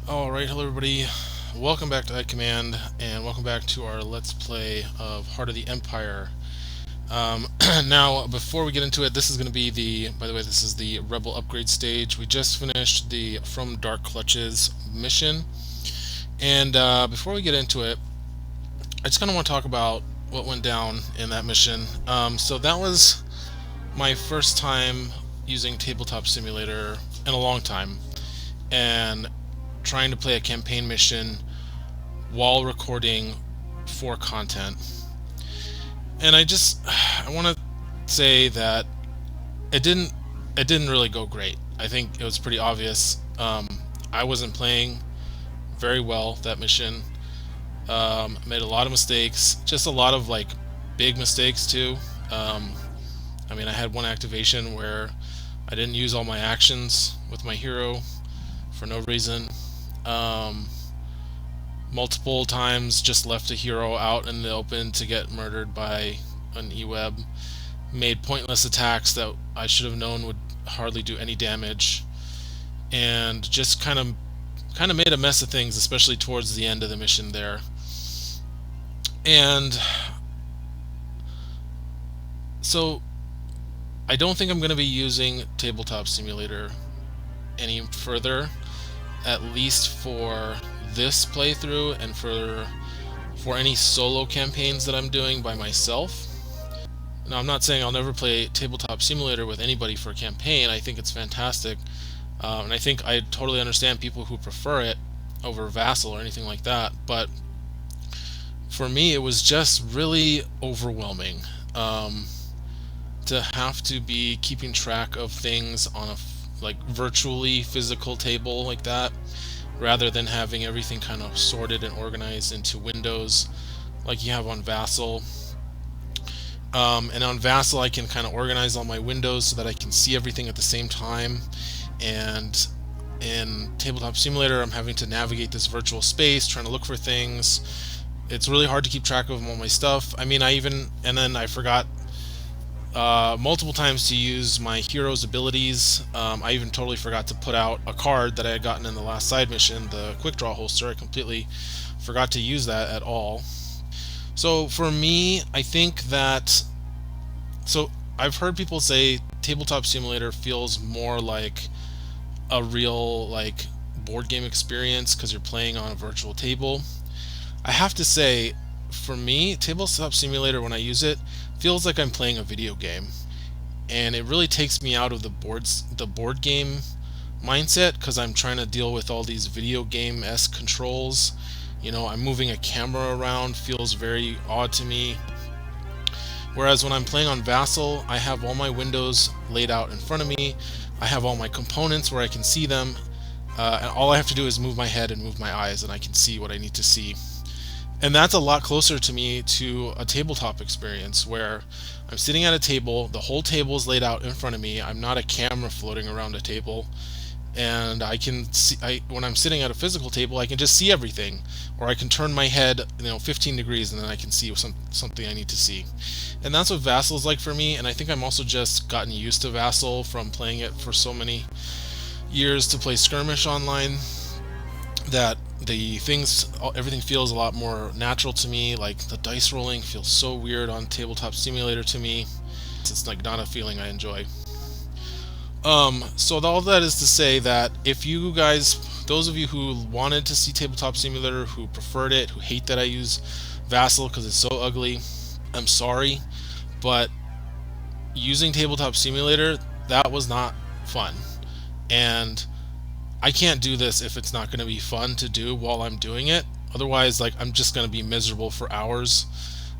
Alright, hello everybody. Welcome back to iCommand, and welcome back to our Let's Play of Heart of the Empire. Now, before we get into it, this is going to be by the way, this is the Rebel upgrade stage. We just finished the From Dark Clutches mission, and before we get into it, I just kind of want to talk about what went down in that mission. So that was my first time using Tabletop Simulator in a long time, and trying to play a campaign mission while recording for content. And I want to say that it didn't really go great. I think it was pretty obvious. I wasn't playing very well that mission. Made a lot of mistakes, just a lot of like big mistakes too. I mean, I had one activation where I didn't use all my actions with my hero for no reason. Multiple times just left a hero out in the open to get murdered by an E-web. Made pointless attacks that I should have known would hardly do any damage, and just kind of made a mess of things, especially towards the end of the mission there. And so I don't think I'm going to be using Tabletop Simulator any further, at least for this playthrough and for any solo campaigns that I'm doing by myself. Now, I'm not saying I'll never play Tabletop Simulator with anybody for a campaign. I think it's fantastic, and I think I totally understand people who prefer it over Vassal or anything like that, but for me it was just really overwhelming to have to be keeping track of things on a like virtually physical table like that, rather than having everything kind of sorted and organized into windows like you have on Vassal. And on Vassal I can kind of organize all my windows so that I can see everything at the same time, and in Tabletop Simulator I'm having to navigate this virtual space trying to look for things. It's really hard to keep track of all my stuff. I mean, I forgot multiple times to use my hero's abilities. I even totally forgot to put out a card that I had gotten in the last side mission, the quick draw holster. I completely forgot to use that at all. So for me, I think that, so I've heard people say Tabletop Simulator feels more like a real like board game experience because you're playing on a virtual table. I have to say, for me, Tabletop Simulator, when I use it, feels like I'm playing a video game, and it really takes me out of the board game mindset, because I'm trying to deal with all these video game-esque controls. You know, I'm moving a camera around, feels very odd to me. Whereas when I'm playing on Vassal, I have all my windows laid out in front of me. I have all my components where I can see them, and all I have to do is move my head and move my eyes, and I can see what I need to see. And that's a lot closer to me to a tabletop experience, where I'm sitting at a table, the whole table is laid out in front of me. I'm not a camera floating around a table, and I can see. When I'm sitting at a physical table, I can just see everything, or I can turn my head, 15 degrees, and then I can see something I need to see. And that's what Vassal is like for me. And I think I'm also just gotten used to Vassal from playing it for so many years to play Skirmish online, that everything feels a lot more natural to me. Like, the dice rolling feels so weird on Tabletop Simulator to me. It's like not a feeling I enjoy. So all that is to say that if you guys, those of you who wanted to see Tabletop Simulator, who preferred it, who hate that I use Vassal because it's so ugly, I'm sorry, but using Tabletop Simulator, that was not fun. And I can't do this if it's not going to be fun to do while I'm doing it. Otherwise, like, I'm just going to be miserable for hours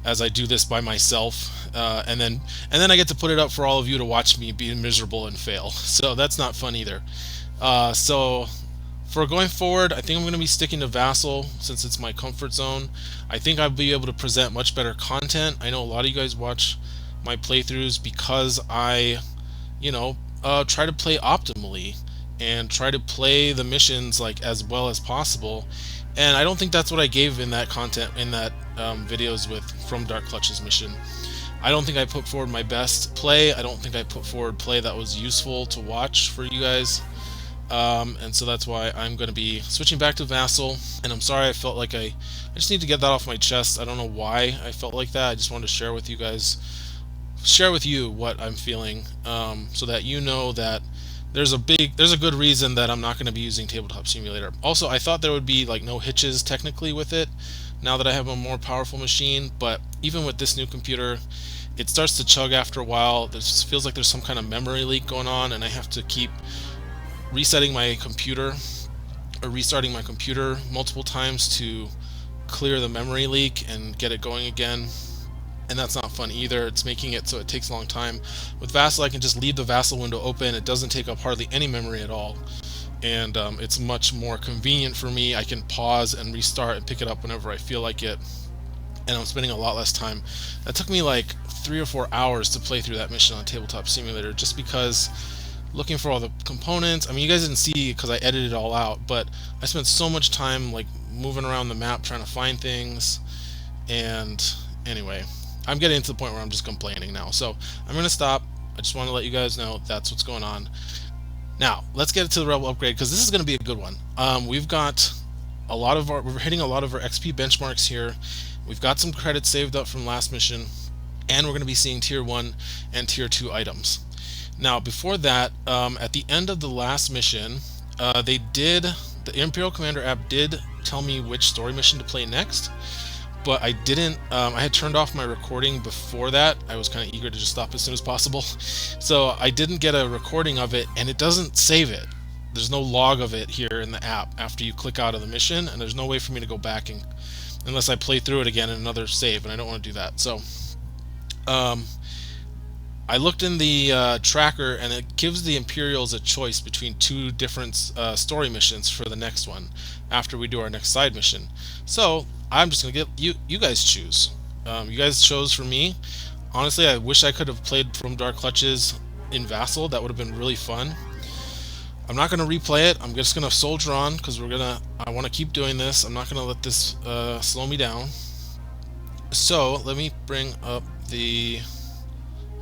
as I do this by myself, and then I get to put it up for all of you to watch me be miserable and fail. So that's not fun either. So for going forward, I think I'm going to be sticking to Vassal since it's my comfort zone. I think I'll be able to present much better content. I know a lot of you guys watch my playthroughs because I, try to play optimally and try to play the missions like as well as possible. And I don't think that's what I gave in that content, in that videos with From Dark Clutches mission. I don't think I put forward my best play. I don't think I put forward play that was useful to watch for you guys. And so that's why I'm going to be switching back to Vassal. And I'm sorry, I felt like I just need to get that off my chest. I don't know why I felt like that. I just wanted to share with you guys, share with you what I'm feeling, so that you know that there's a good reason that I'm not going to be using Tabletop Simulator. Also, I thought there would be like no hitches technically with it now that I have a more powerful machine, but even with this new computer, it starts to chug after a while. This feels like there's some kind of memory leak going on, and I have to keep resetting my computer or restarting my computer multiple times to clear the memory leak and get it going again. And that's not fun either. It's making it so it takes a long time. With Vassal, I can just leave the Vassal window open. It doesn't take up hardly any memory at all. And it's much more convenient for me. I can pause and restart and pick it up whenever I feel like it. And I'm spending a lot less time. That took me like 3 or 4 hours to play through that mission on Tabletop Simulator, just because looking for all the components. I mean, you guys didn't see because I edited it all out, but I spent so much time like moving around the map trying to find things. And anyway, I'm getting to the point where I'm just complaining now. So I'm going to stop. I just want to let you guys know that's what's going on. Now, let's get to the Rebel upgrade, because this is going to be a good one. We've got we're hitting a lot of our XP benchmarks here. We've got some credits saved up from last mission, and we're going to be seeing Tier 1 and Tier 2 items. Now, before that, at the end of the last mission, the Imperial Commander app did tell me which story mission to play next, but I didn't. I had turned off my recording before that. I was kind of eager to just stop as soon as possible, so I didn't get a recording of it, and it doesn't save it. There's no log of it here in the app after you click out of the mission, and there's no way for me to go back unless I play through it again in another save, and I don't want to do that. So, I looked in the tracker, and it gives the Imperials a choice between two different story missions for the next one after we do our next side mission. So I'm just gonna get you guys choose. You guys chose for me. Honestly, I wish I could have played From Dark Clutches in Vassal. That would have been really fun. I'm not gonna replay it. I'm just gonna soldier on because I want to keep doing this. I'm not gonna let this slow me down. So let me bring up the.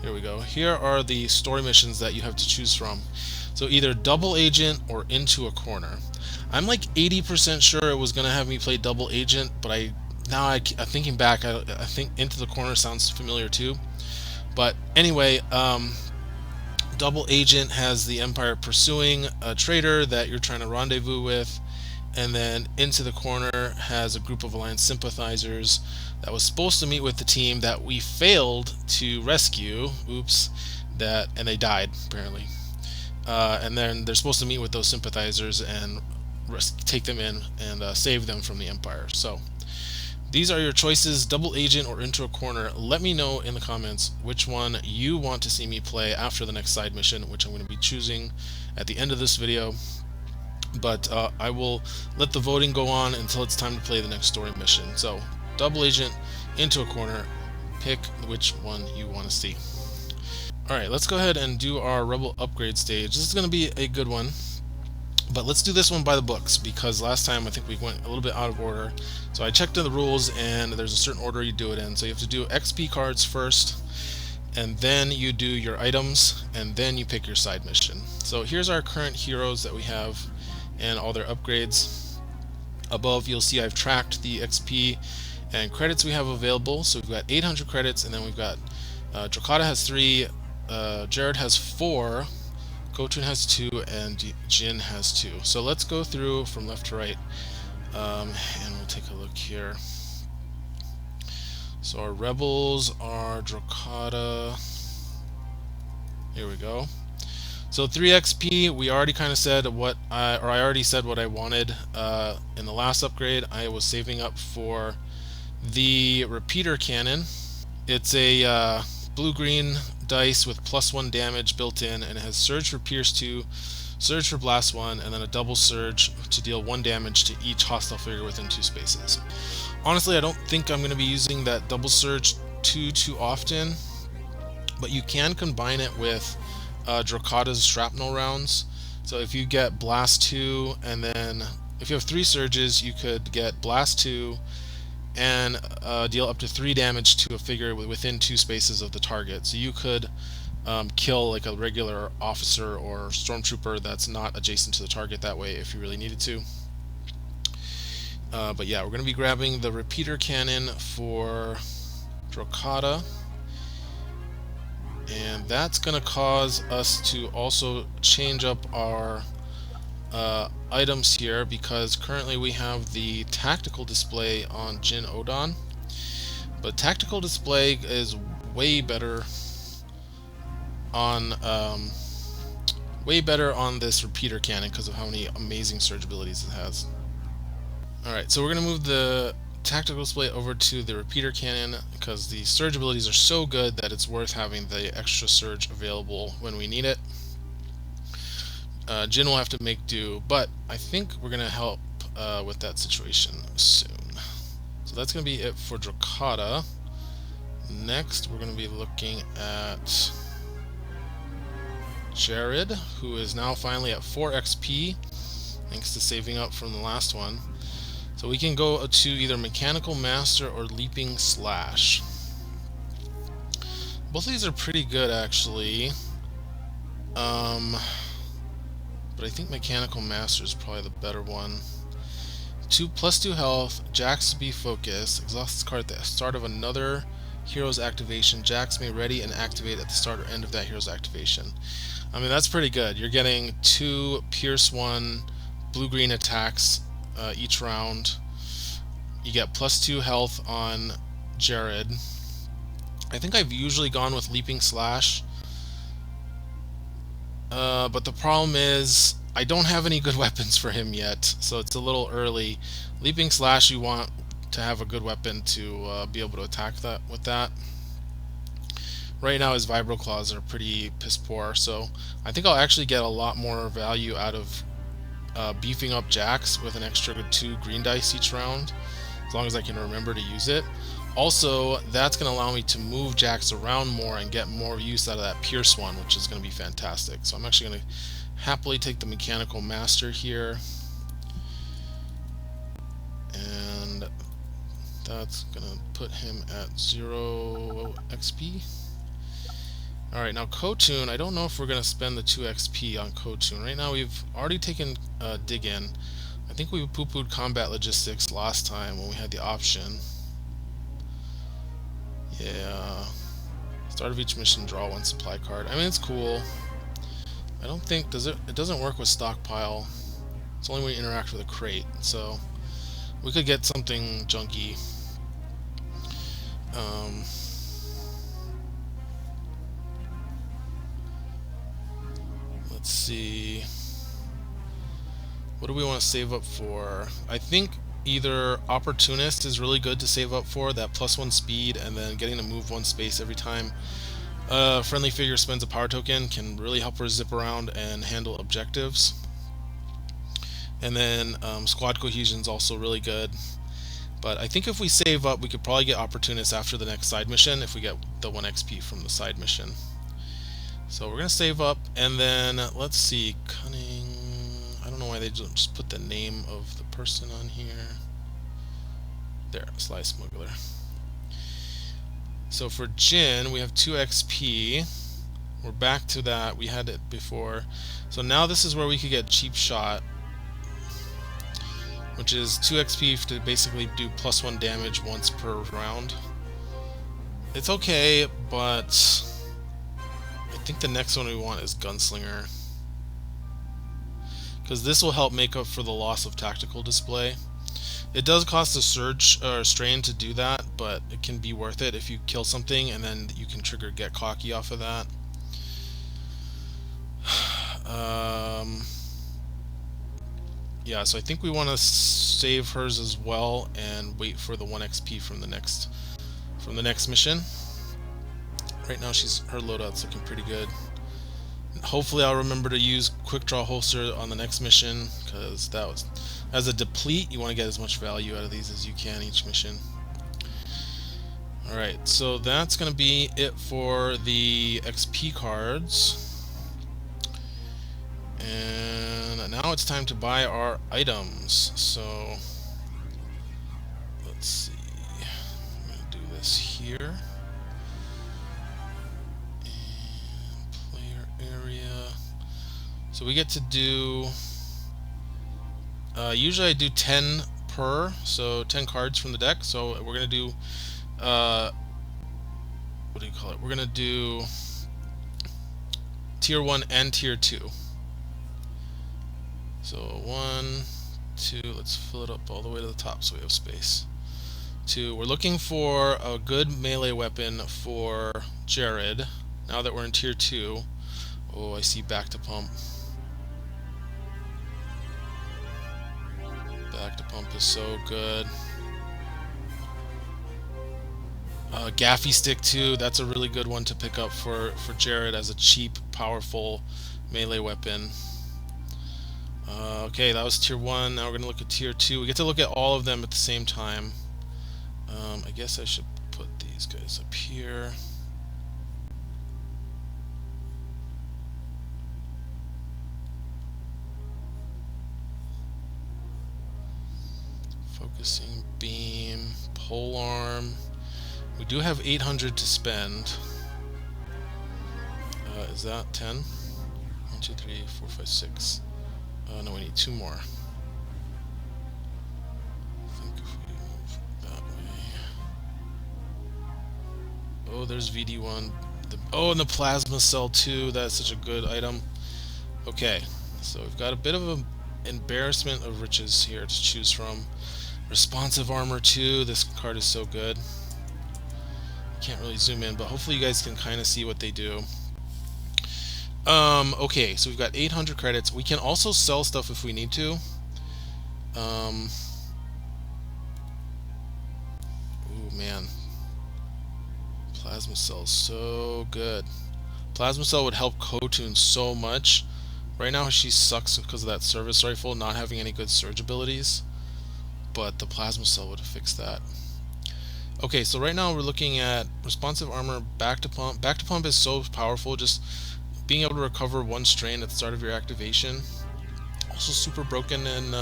Here we go. Here are the story missions that you have to choose from. So either Double Agent or Into a Corner. I'm like 80% sure it was going to have me play Double Agent, but thinking back, I think Into the Corner sounds familiar too. But anyway, Double Agent has the Empire pursuing a traitor that you're trying to rendezvous with, and then Into the Corner has a group of Alliance sympathizers that was supposed to meet with the team that we failed to rescue. Oops. And they died, apparently. And then they're supposed to meet with those sympathizers and take them in and save them from the Empire. So these are your choices, Double Agent or Into a Corner. Let me know in the comments which one you want to see me play after the next side mission, which I'm going to be choosing at the end of this video. But I will let the voting go on until it's time to play the next story mission. So, Double Agent, Into a Corner, pick which one you want to see. Alright, let's go ahead and do our Rebel upgrade stage. This is going to be a good one, but let's do this one by the books, because last time I think we went a little bit out of order. So I checked in the rules, and there's a certain order you do it in. So you have to do XP cards first, and then you do your items, and then you pick your side mission. So here's our current heroes that we have and all their upgrades. Above you'll see I've tracked the XP and credits we have available. So we've got 800 credits, and then we've got Drokata has 3, Jared has 4, Ko-Tun has 2, and Jin has 2. So let's go through from left to right, and we'll take a look here. So our rebels are Drokata. Here we go. So 3 XP, we already kind of said I already said what I wanted in the last upgrade. I was saving up for the repeater cannon. It's a blue-green dice with +1 damage built in, and it has Surge for Pierce 2, Surge for Blast 1, and then a double Surge to deal 1 damage to each hostile figure within 2 spaces. Honestly, I don't think I'm going to be using that double Surge too often, but you can combine it with Drokata's shrapnel rounds. So if you get Blast 2, and then if you have 3 surges, you could get Blast 2 and deal up to 3 damage to a figure within 2 spaces of the target. So you could kill like a regular officer or stormtrooper that's not adjacent to the target that way if you really needed to. But yeah, we're going to be grabbing the repeater cannon for Drokata, and that's going to cause us to also change up our items here, because currently we have the tactical display on Jin Odan, but tactical display is way better on this repeater cannon because of how many amazing surge abilities it has. Alright, so we're going to move the tactical display over to the repeater cannon because the surge abilities are so good that it's worth having the extra surge available when we need it. Jin will have to make do, but I think we're going to help with that situation soon. So that's going to be it for Drokata. Next, we're going to be looking at Jared, who is now finally at 4 XP, thanks to saving up from the last one. So we can go to either Mechanical Master or Leaping Slash. Both of these are pretty good, actually. But I think Mechanical Master is probably the better one. +2 health, Jax to be focused, exhausts card at the start of another hero's activation. Jax may ready and activate at the start or end of that hero's activation. I mean, that's pretty good. You're getting 2 Pierce 1 blue-green attacks each round. You get +2 health on Jared. I think I've usually gone with Leaping Slash. But the problem is I don't have any good weapons for him yet, so it's a little early. Leaping Slash, you want to have a good weapon to be able to attack that with that. Right now his Vibro Claws are pretty piss poor, so I think I'll actually get a lot more value out of beefing up Jax with an extra 2 green dice each round, as long as I can remember to use it. Also, that's going to allow me to move Jax around more and get more use out of that Pierce one, which is going to be fantastic. So I'm actually going to happily take the Mechanical Master here. And that's going to put him at 0 XP. Alright, now Ko-Tun, I don't know if we're going to spend the 2 XP on Ko-Tun. Right now we've already taken Dig In. I think we poo-pooed Combat Logistics last time when we had the option. Yeah. Start of each mission, draw 1 supply card. I mean, it's cool. I don't think it doesn't work with stockpile. It's only when you interact with a crate. So we could get something junky. Let's see. What do we want to save up for? I think either Opportunist is really good to save up for, that +1 speed, and then getting to move 1 space every time a friendly figure spends a power token can really help her zip around and handle objectives. And then Squad Cohesion is also really good. But I think if we save up, we could probably get Opportunist after the next side mission if we get the 1 XP from the side mission. So we're going to save up, and then let's see, Cunning. I don't know why they just put the name of the person on here. There, Sly Smuggler. So for Jin, we have 2 XP. We're back to that. We had it before. So now this is where we could get Cheap Shot, which is 2 XP to basically do +1 damage once per round. It's okay, but I think the next one we want is Gunslinger, because this will help make up for the loss of tactical display. It does cost a surge or strain to do that, but it can be worth it if you kill something and then you can trigger Get Cocky off of that. Yeah, so I think we want to save hers as well and wait for the 1 XP from the next mission. Right now her loadout's looking pretty good. Hopefully I'll remember to use Quick Draw Holster on the next mission, because as a deplete, you want to get as much value out of these as you can each mission. Alright, so that's going to be it for the XP cards. And now it's time to buy our items. So let's see. I'm going to do this here. And So we get to do, usually I do 10 per, so 10 cards from the deck. So we're going to do, what do you call it? We're going to do tier 1 and tier 2. So 1, 2, let's fill it up all the way to the top so we have space. 2, we're looking for a good melee weapon for Jared. Now that we're in tier 2, oh, I see back to pump. Back to pump is so good. Gaffy stick too, that's a really good one to pick up for Jared as a cheap, powerful melee weapon. Okay, that was tier 1. Now we're going to look at tier 2. We get to look at all of them at the same time. I guess I should put these guys up here. Focusing beam, pole arm. We do have 800 to spend. Is that 10? 1, 2, 3, 4, 5, 6. No, we need 2 more. I think if we move that way. Oh, there's VD1. Oh, and the plasma cell too. That's such a good item. Okay, so we've got a bit of an embarrassment of riches here to choose from. Responsive armor too. This card is so good. Can't really zoom in, but hopefully you guys can kind of see what they do. Okay, so we've got 800 credits. We can also sell stuff if we need to. Ooh, man. Plasma cell is so good. Plasma cell would help Ko-Tun so much. Right now she sucks because of that service rifle not having any good surge abilities. But the plasma cell would have fixed that. Okay, so right now we're looking at responsive armor, back to pump. Back to pump is so powerful, just being able to recover 1 strain at the start of your activation. Also super broken in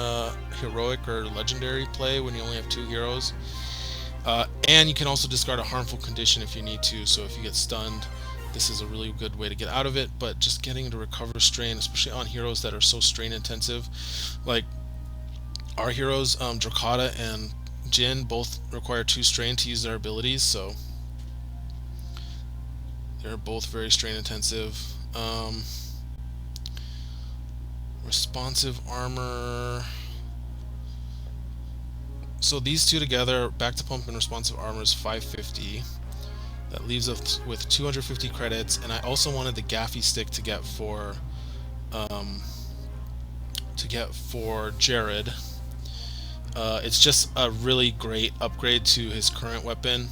heroic or legendary play when you only have 2 heroes. And you can also discard a harmful condition if you need to, so if you get stunned, this is a really good way to get out of it. But just getting to recover strain, especially on heroes that are so strain intensive, like our heroes, Drakata and Jin, both require 2 strain to use their abilities, so they're both very strain intensive. Responsive armor. So these two together, back to pump and responsive armor, is 550. That leaves us with 250 credits, and I also wanted the Gaffy stick to get for Jared. It's just a really great upgrade to his current weapon.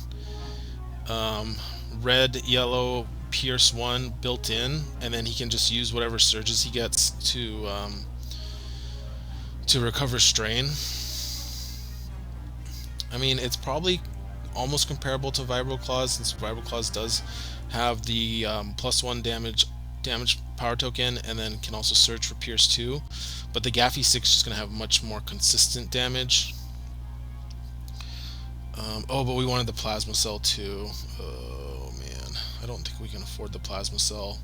Red, yellow, Pierce 1 built in, and then he can just use whatever surges he gets to recover strain. I mean, it's probably almost comparable to Vibro Claws, since Vibro Claws does have the +1 damage power token, and then can also surge for Pierce 2. But the Gaffy 6 is just going to have much more consistent damage. Oh, but we wanted the plasma cell too. Oh man, I don't think we can afford the plasma cell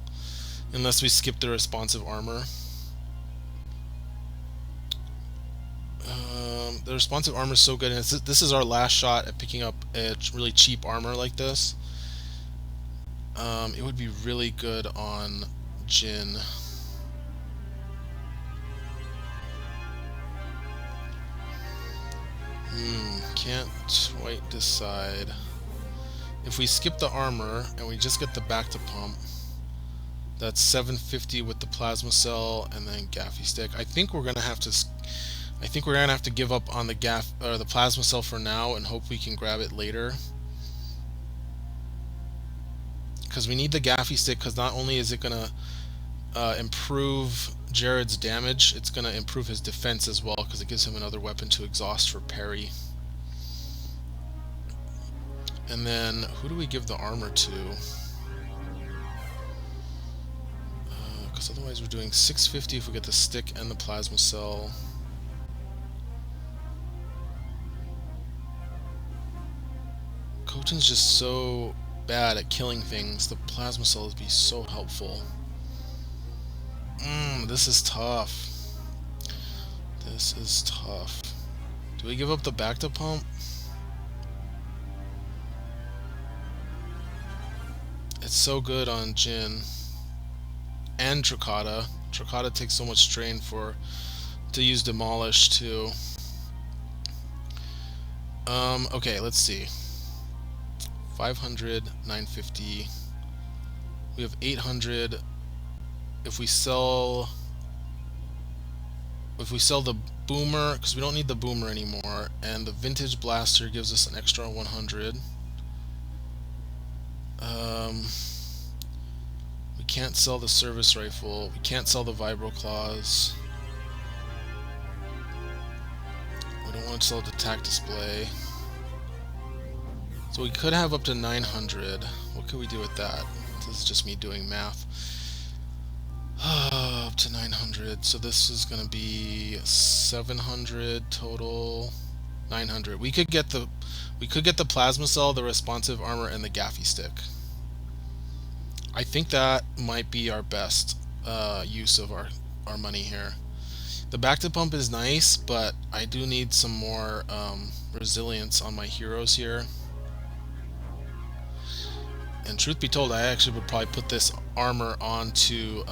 unless we skip the responsive armor. The responsive armor is so good, and this is our last shot at picking up a really cheap armor like this. It would be really good on Jin. Can't quite decide. If we skip the armor and we just get the back to pump, that's 750 with the plasma cell and then Gaffy stick. I think we're gonna have to give up on the plasma cell for now and hope we can grab it later. Because we need the Gaffy stick, because not only is it gonna improve Jared's damage, it's gonna improve his defense as well, because it gives him another weapon to exhaust for parry. And then who do we give the armor to? Because otherwise we're doing 650 if we get the stick and the plasma cell. Ko-Tun's just so bad at killing things. The plasma cell would be so helpful. This is tough. This is tough. Do we give up the back to pump? It's so good on Jin and Tricata. Tricata takes so much strain to use Demolish too. Okay, let's see. 500, 950. We have 800. If we sell the boomer, because we don't need the boomer anymore, and the vintage blaster gives us an extra 100. We can't sell the service rifle. We can't sell the vibro claws. We don't want to sell the tac display. So we could have up to 900. What could we do with that? This is just me doing math. Up to 900. So this is going to be 700 total. 900. We could get the plasma cell, the responsive armor, and the gaffy stick. I think that might be our best use of our money here. The back to pump is nice, but I do need some more resilience on my heroes here. And truth be told, I actually would probably put this armor onto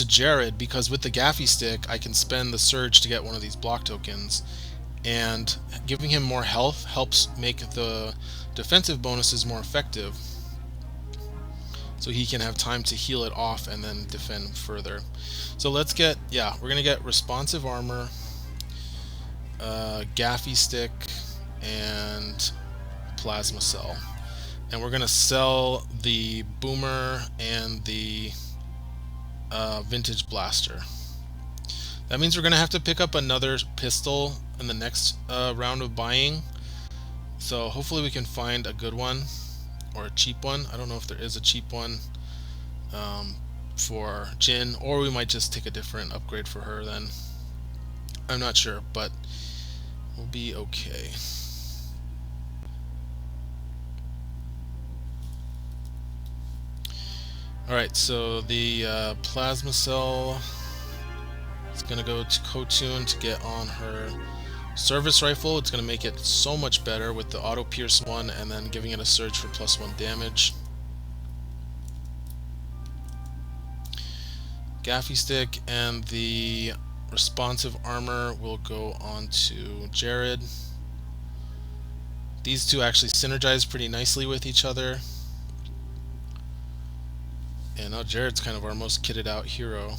Jared, because with the gaffy stick I can spend the surge to get one of these block tokens, and giving him more health helps make the defensive bonuses more effective, so he can have time to heal it off and then defend further. So let's get, we're gonna get responsive armor, gaffy stick, and plasma cell. And we're gonna sell the boomer and the vintage blaster. That means we're gonna have to pick up another pistol in the next round of buying. So hopefully we can find a good one or a cheap one. I don't know if there is a cheap one for Jin, or we might just take a different upgrade for her then. I'm not sure, but we'll be okay. Alright, so the plasma cell is going to go to Ko-Tun to get on her service rifle. It's going to make it so much better with the auto pierce one and then giving it a surge for +1 damage. Gaffy stick and the responsive armor will go on to Jared. These two actually synergize pretty nicely with each other. And now Jared's kind of our most kitted out hero.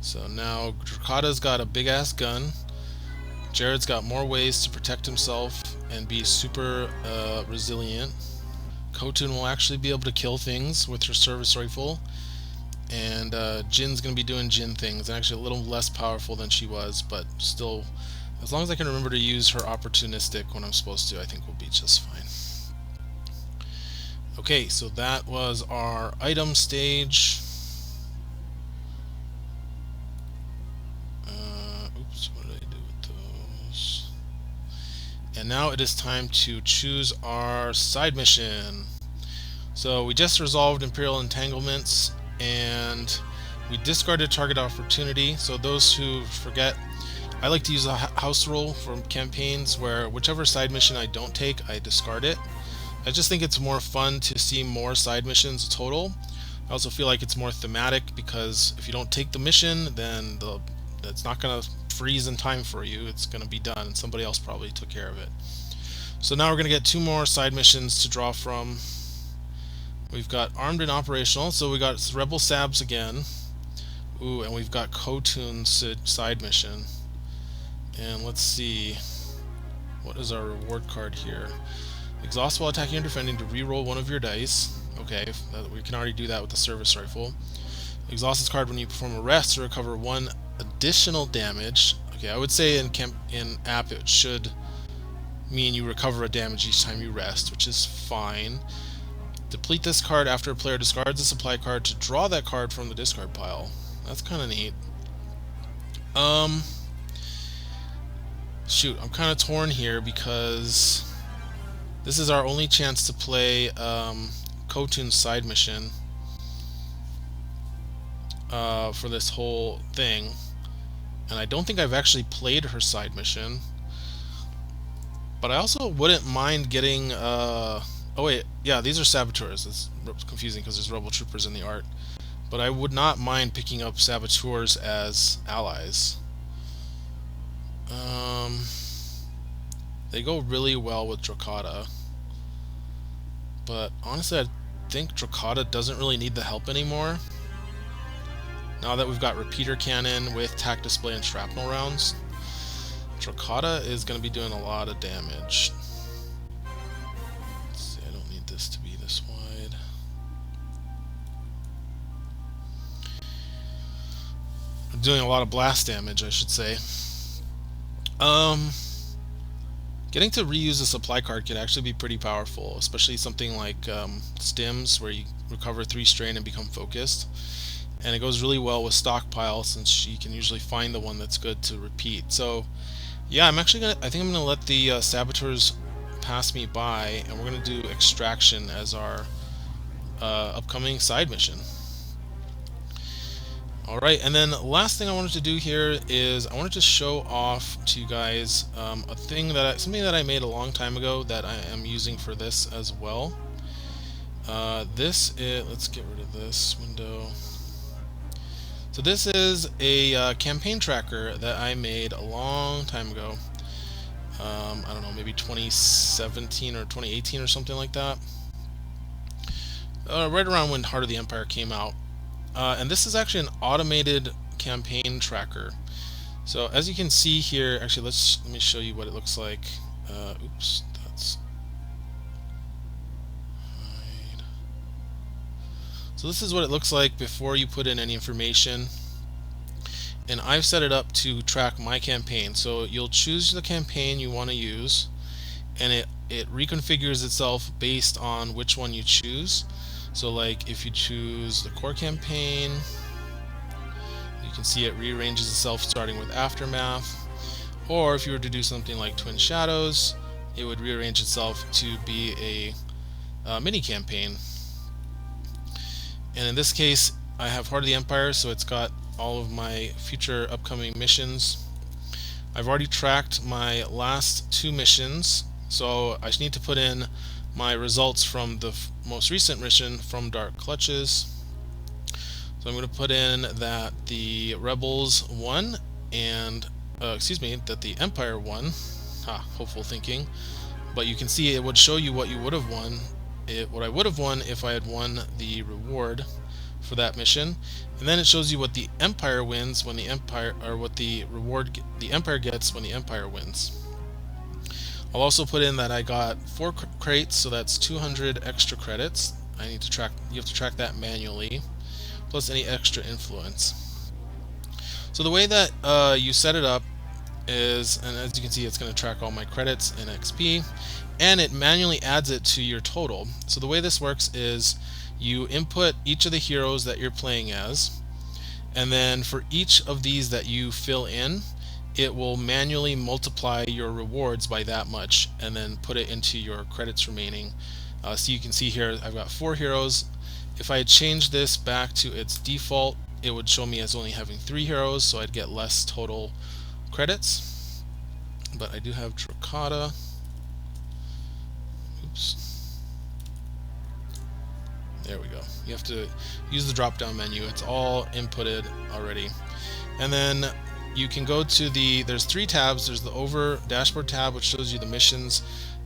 So now Drakata's got a big ass gun. Jared's got more ways to protect himself and be super resilient. Ko-Tun will actually be able to kill things with her service rifle. And Jin's going to be doing Jin things. Actually a little less powerful than she was, but still, as long as I can remember to use her opportunistic when I'm supposed to, I think we'll be just fine. Okay, so that was our item stage. Oops, what did I do with those? And now it is time to choose our side mission. So we just resolved Imperial entanglements, and we discarded target opportunity. So those who forget, I like to use a house rule for campaigns where whichever side mission I don't take, I discard it. I just think it's more fun to see more side missions total. I also feel like it's more thematic, because if you don't take the mission, then it's not going to freeze in time for you. It's going to be done, and somebody else probably took care of it. So now we're going to get 2 more side missions to draw from. We've got armed and operational, so we got Rebel Sabs again. Ooh, and we've got Ko-Tun's side mission. And let's see, what is our reward card here? Exhaust while attacking or defending to reroll one of your dice. Okay, we can already do that with the service rifle. Exhaust this card when you perform a rest to recover 1 additional damage. Okay, I would say in app it should mean you recover a damage each time you rest, which is fine. Deplete this card after a player discards a supply card to draw that card from the discard pile. That's kind of neat. Shoot, I'm kind of torn here, because this is our only chance to play Ko-Tun side mission for this whole thing, and I don't think I've actually played her side mission. But I also wouldn't mind getting. Oh wait, yeah, these are saboteurs. It's confusing because there's rebel troopers in the art. But I would not mind picking up saboteurs as allies. They go really well with Drokata. But honestly, I think Drokata doesn't really need the help anymore. Now that we've got repeater cannon with tac display and shrapnel rounds, Drokata is going to be doing a lot of damage. Let's see, I don't need this to be this wide. I'm doing a lot of blast damage, I should say. Getting to reuse a supply card could actually be pretty powerful, especially something like stims, where you recover 3 strain and become focused. And it goes really well with stockpile, since you can usually find the one that's good to repeat. So yeah, I think I'm gonna let the saboteurs pass me by, and we're gonna do extraction as our upcoming side mission. Alright, and then last thing I wanted to do here is I wanted to show off to you guys something that I made a long time ago that I am using for this as well. Let's get rid of this window. So this is a campaign tracker that I made a long time ago. I don't know, maybe 2017 or 2018 or something like that. Right around when Heart of the Empire came out. And this is actually an automated campaign tracker. So as you can see here, actually let me show you what it looks like. Oops, that's right. So this is what it looks like before you put in any information. And I've set it up to track my campaign. So you'll choose the campaign you want to use, and it reconfigures itself based on which one you choose. So like if you choose the core campaign, you can see it rearranges itself starting with Aftermath. Or if you were to do something like Twin Shadows, it would rearrange itself to be a mini campaign. And in this case, I have Heart of the Empire, so it's got all of my future upcoming missions. I've already tracked my last 2 missions, so I just need to put in my results from the most recent mission, From Dark Clutches. So I'm going to put in that the Rebels won, and that the Empire won. Hopeful thinking. But you can see it would show you what you would have won, what I would have won if I had won the reward for that mission, and then it shows you what the Empire wins when the Empire, or what the reward the Empire gets when the Empire wins. I'll also put in that I got 4 crates, so that's 200 extra credits. You have to track that manually, plus any extra influence. So the way that you set it up is, and as you can see, it's going to track all my credits and XP, and it manually adds it to your total. So the way this works is you input each of the heroes that you're playing as, and then for each of these that you fill in, it will manually multiply your rewards by that much and then put it into your credits remaining. So you can see here I've got 4 heroes. If I had changed this back to its default, it would show me as only having 3 heroes, so I'd get less total credits. But I do have Drokata. Oops. There we go. You have to use the drop down menu. It's all inputted already. And then you can go to there's 3 tabs. There's the over dashboard tab, which shows you the missions,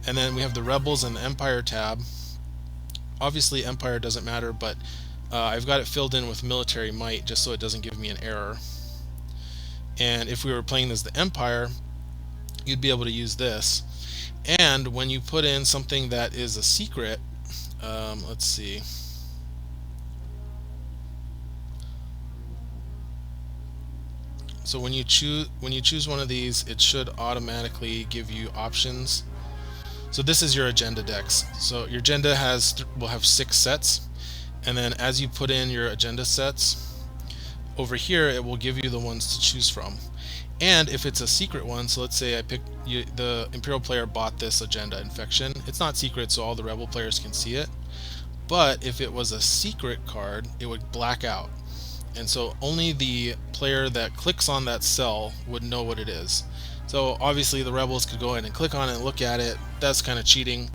and then we have the Rebels and the Empire tab. Obviously Empire doesn't matter, but I've got it filled in with military might just so it doesn't give me an error. And if we were playing as the Empire, you'd be able to use this. And when you put in something that is a secret, let's see. So when you choose one of these, it should automatically give you options. So this is your agenda decks. So your agenda will have 6 sets, and then as you put in your agenda sets, over here it will give you the ones to choose from. And if it's a secret one, so let's say the Imperial player bought this agenda infection. It's not secret, so all the Rebel players can see it. But if it was a secret card, it would black out. And so only the player that clicks on that cell would know what it is. So obviously the rebels could go in and click on it and look at it. That's kind of cheating.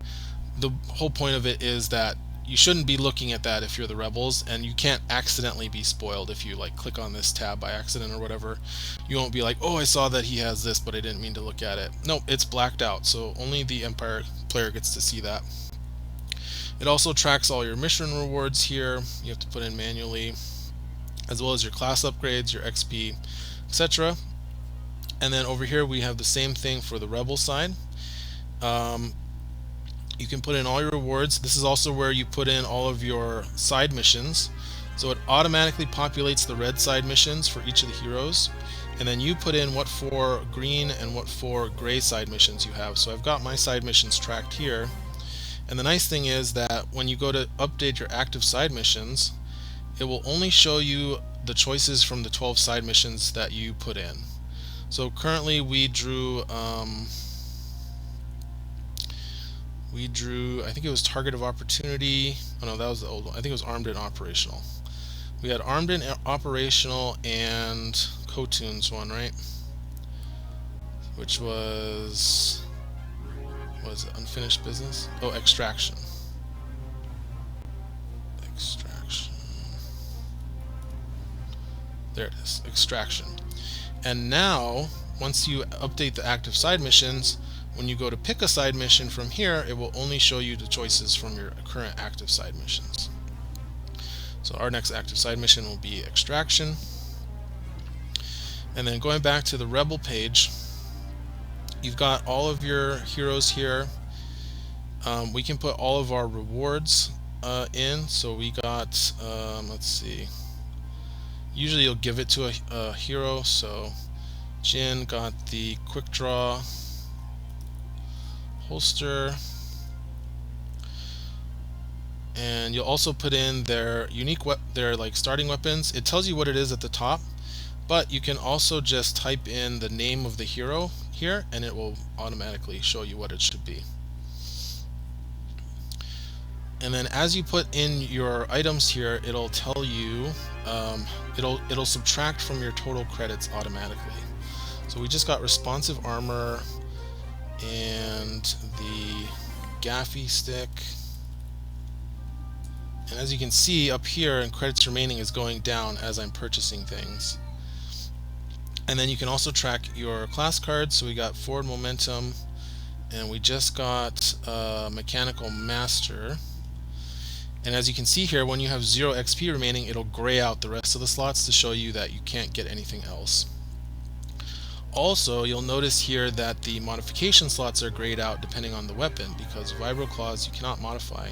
The whole point of it is that you shouldn't be looking at that if you're the rebels, and you can't accidentally be spoiled if you like click on this tab by accident or whatever. You won't be like, oh, I saw that he has this, but I didn't mean to look at it. No, it's blacked out, so only the Empire player gets to see that. It also tracks all your mission rewards here. You have to put in manually, as well as your class upgrades, your XP, etc. And then over here we have the same thing for the rebel side. You can put in all your rewards. This is also where you put in all of your side missions. So it automatically populates the red side missions for each of the heroes. And then you put in what 4 green and what 4 gray side missions you have. So I've got my side missions tracked here. And the nice thing is that when you go to update your active side missions, it will only show you the choices from the 12 side missions that you put in. So currently we drew, I think it was Target of Opportunity. Oh no, that was the old one. I think it was Armed and Operational. We had Armed and Operational and Ko-Tun's one, right? Which was it Unfinished Business? Oh, Extraction. There it is, Extraction. And now, once you update the active side missions, when you go to pick a side mission from here, it will only show you the choices from your current active side missions. So our next active side mission will be Extraction. And then going back to the Rebel page, you've got all of your heroes here. We can put all of our rewards in. So we got, let's see, usually you'll give it to a hero. So Jin got the Quick Draw holster, and you'll also put in their unique their like starting weapons. It tells you what it is at the top, but you can also just type in the name of the hero here and it will automatically show you what it should be. And then as you put in your items here, it'll tell you it'll subtract from your total credits automatically. So we just got responsive armor and the gaffy stick, and as you can see up here, and credits remaining is going down as I'm purchasing things. And then you can also track your class cards. So we got Forward Momentum, and we just got Mechanical Master. And as you can see here, when you have 0 XP remaining, it'll gray out the rest of the slots to show you that you can't get anything else. Also, you'll notice here that the modification slots are grayed out depending on the weapon, because Vibro Claws you cannot modify,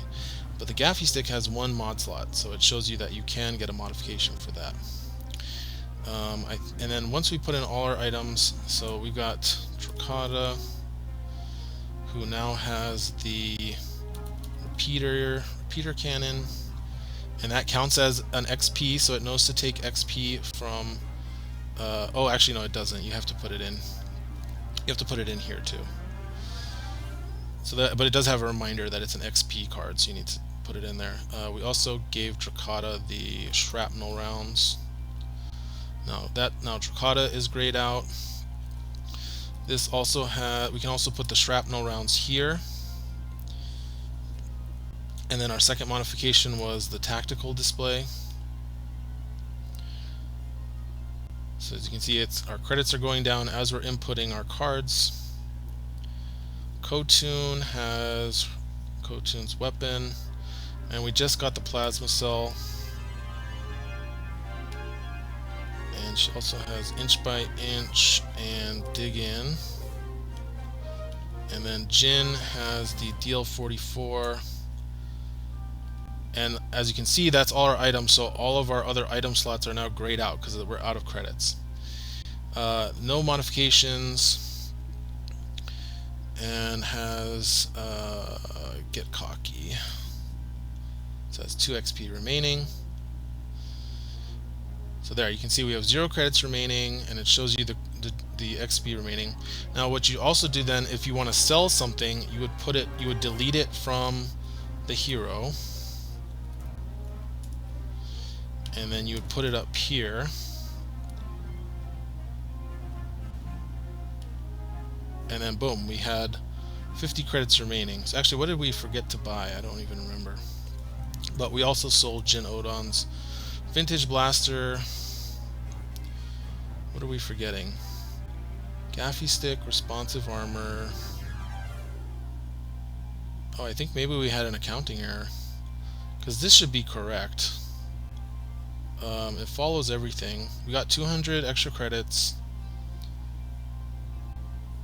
but the Gaffy Stick has 1 mod slot, so it shows you that you can get a modification for that. And then once we put in all our items, so we've got Trocada, who now has the repeater cannon, and that counts as an XP, so it knows to take XP from oh, actually no, it doesn't. You have to put it in. You have to put it in here too. So that, but it does have a reminder that it's an XP card, so you need to put it in there. We also gave Trocada the shrapnel rounds. Now Trocada is grayed out. This also has. We can also put the shrapnel rounds here. And then our second modification was the tactical display. So as you can see, our credits are going down as we're inputting our cards. Ko-Tun has Ko-Tun's weapon, and we just got the plasma cell. And she also has inch by inch and dig in. And then Jin has the DL44. And as you can see, that's all our items, so all of our other item slots are now grayed out because we're out of credits. No modifications, and has Get Cocky. So that's 2 XP remaining. So there, you can see we have 0 credits remaining, and it shows you the XP remaining. Now what you also do then, if you want to sell something, you would delete it from the hero. and then you would put it up here. And then boom, we had 50 credits remaining. So actually, what did we forget to buy? I don't even remember. But we also sold Jin Odon's vintage blaster. What are we forgetting? Gaffy stick, responsive armor. Oh, I think maybe we had an accounting error, because this should be correct. It follows everything. We got 200 extra credits.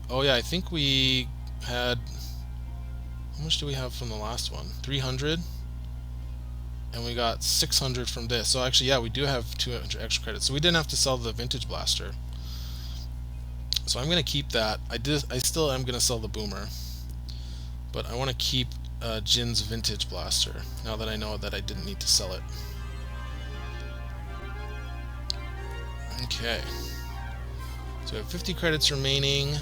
Oh yeah, I think we had... How much do we have from the last one? 300? And we got 600 from this. So actually, yeah, we do have 200 extra credits. So we didn't have to sell the vintage blaster. So I'm going to keep that. I still am going to sell the boomer. But I want to keep Jin's vintage blaster, now that I know that I didn't need to sell it. Okay. So we have 50 credits remaining.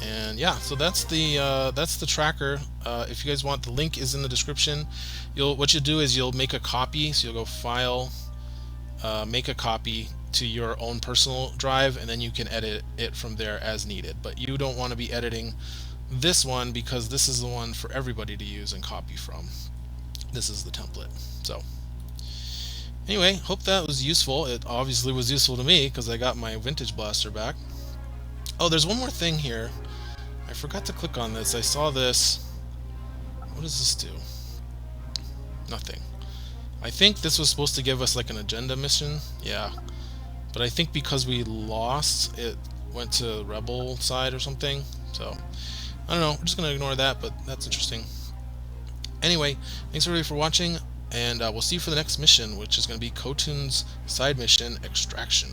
And yeah, so that's the tracker. If you guys want, the link is in the description. What you do is you'll make a copy. So you'll go File, make a copy to your own personal drive, and then you can edit it from there as needed. But you don't want to be editing this one, because this is the one for everybody to use and copy from. This is the template. So anyway, hope that was useful. It obviously was useful to me, because I got my vintage blaster back. Oh, there's one more thing here. I forgot to click on this. I saw this. What does this do? Nothing. I think this was supposed to give us like an agenda mission. Yeah. But I think because we lost, it went to Rebel side or something. So, I don't know. We're just going to ignore that, but that's interesting. Anyway, thanks everybody for watching, and we'll see you for the next mission, which is going to be Ko-Tun's side mission, Extraction.